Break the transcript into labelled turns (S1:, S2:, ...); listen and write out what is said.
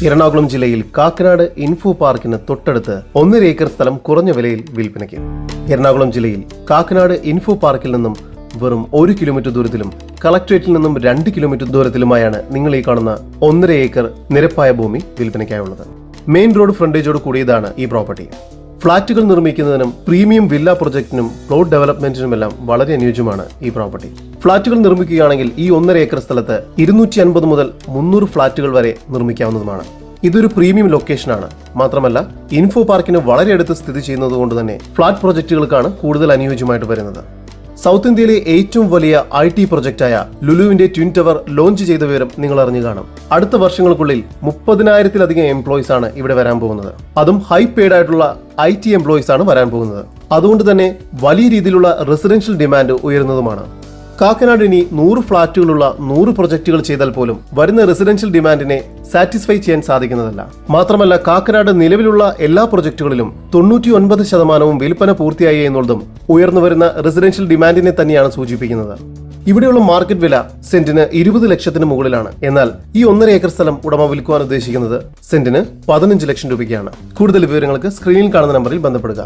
S1: എറണാകുളം ജില്ലയിൽ കാക്കനാട് ഇൻഫോ പാർക്കിന് തൊട്ടടുത്ത് 1.5 ഏക്കർ സ്ഥലം കുറഞ്ഞ വിലയിൽ വിൽപ്പനയ്ക്ക്. എറണാകുളം ജില്ലയിൽ കാക്കനാട് ഇൻഫോ പാർക്കിൽ നിന്നും വെറും 1 കിലോമീറ്റർ ദൂരത്തിലും കളക്ടറേറ്റിൽ നിന്നും 2 കിലോമീറ്റർ ദൂരത്തിലുമായാണ് നിങ്ങൾ ഈ കാണുന്ന 1.5 ഏക്കർ നിരപ്പായ ഭൂമി വിൽപ്പനയ്ക്കായുള്ളത്. മെയിൻ റോഡ് ഫ്രണ്ടേജോട് കൂടിയതാണ് ഈ പ്രോപ്പർട്ടി. ഫ്ളാറ്റുകൾ നിർമ്മിക്കുന്നതിനും പ്രീമിയം വില്ല പ്രൊജക്ടിനും പ്ലോട്ട് ഡെവലപ്മെന്റിനുമെല്ലാം വളരെ അനുയോജ്യമാണ് ഈ പ്രോപ്പർട്ടി. ഫ്ളാറ്റുകൾ നിർമ്മിക്കുകയാണെങ്കിൽ ഈ 1.5 ഏക്കർ സ്ഥലത്ത് 250 മുതൽ 300 ഫ്ളാറ്റുകൾ വരെ നിർമ്മിക്കാവുന്നതുമാണ്. ഇതൊരു പ്രീമിയം ലൊക്കേഷനാണ്. മാത്രമല്ല ഇൻഫോ പാർക്കിന് വളരെ അടുത്ത് സ്ഥിതി ചെയ്യുന്നതുകൊണ്ട് തന്നെ ഫ്ളാറ്റ് പ്രൊജക്ടുകൾക്കാണ് കൂടുതൽ അനുയോജ്യമായിട്ട് വരുന്നത്. സൗത്ത് ഇന്ത്യയിലെ ഏറ്റവും വലിയ IT പ്രൊജക്റ്റായ ലുലുവിന്റെ ട്വിൻ ടവർ ലോഞ്ച് ചെയ്ത വിവരം നിങ്ങൾ അറിഞ്ഞു കാണും. അടുത്ത വർഷങ്ങൾക്കുള്ളിൽ 30,000-ലധികം എംപ്ലോയീസ് ആണ് ഇവിടെ വരാൻ പോകുന്നത്. അതും ഹൈ പെയ്ഡ് ആയിട്ടുള്ള IT എംപ്ലോയീസ് ആണ് വരാൻ പോകുന്നത്. അതുകൊണ്ട് തന്നെ വലിയ രീതിയിലുള്ള റെസിഡൻഷ്യൽ ഡിമാൻഡ് ഉയരുന്നതുമാണ്. കാക്കനാട് ഇനി 100 ഫ്ളാറ്റുകളുള്ള 100 പ്രൊജക്ടുകൾ ചെയ്താൽ പോലും വരുന്ന റെസിഡൻഷ്യൽ ഡിമാൻഡിനെ സാറ്റിസ്ഫൈ ചെയ്യാൻ സാധിക്കുന്നതല്ല. മാത്രമല്ല കാക്കനാട് നിലവിലുള്ള എല്ലാ പ്രൊജക്ടുകളിലും 99% വിൽപ്പന പൂർത്തിയായി എന്നുള്ളതും ഉയർന്നു വരുന്ന റെസിഡൻഷ്യൽ ഡിമാൻഡിനെ തന്നെയാണ് സൂചിപ്പിക്കുന്നത്. ഇവിടെയുള്ള മാർക്കറ്റ് വില സെന്റിന് 20 ലക്ഷത്തിന് മുകളിലാണ്. എന്നാൽ ഈ 1.5 ഏക്കർ സ്ഥലം ഉടമ വിൽക്കുവാൻ ഉദ്ദേശിക്കുന്നത് സെന്റിന് 15 ലക്ഷം രൂപയ്ക്കാണ്. കൂടുതൽ വിവരങ്ങൾക്ക് സ്ക്രീനിൽ കാണുന്ന നമ്പറിൽ ബന്ധപ്പെടുക.